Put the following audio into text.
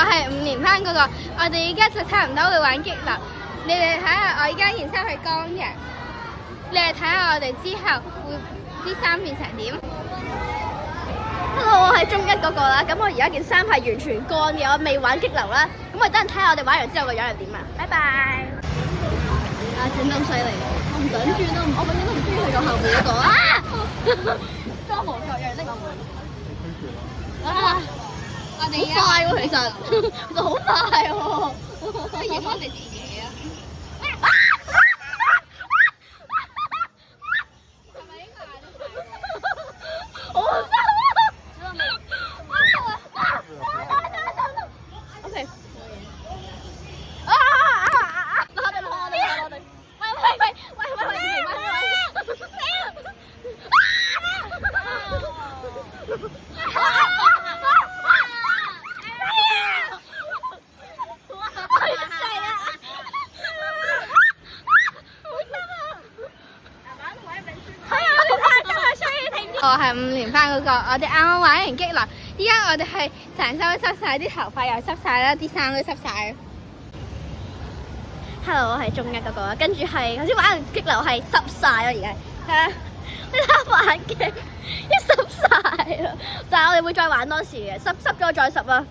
係5年班嗰個，我哋而家就差唔多會玩激流。你哋睇下，我而家件衫係乾嘅，你哋睇下我哋之後會啲衫變成點。Hello， 我係中一嗰個啦，咁我而家件衫係完全乾嘅，我未玩激流啦，咁我等陣睇下我哋玩完之後個樣係點啊！拜拜。啊，轉得咁犀利，我唔想轉咯，我永遠都唔中意去到後面嗰個啊！裝模作樣的我會。啊！我哋好快喎，其實好快喎，可以幫我哋自己啊！係咪應該嗌得快？好心！OK。我係5年班嗰個，我哋啱啱玩完激流，依家我哋係成身都濕晒，啲頭髮又濕晒啦，啲衫都濕晒。Hello， 我係中一嗰個，跟住係頭先玩完激流係濕晒咯，而家係啊，你睇副眼鏡，一濕晒啦，但係我哋會再玩多次嘅，濕咗再濕啦。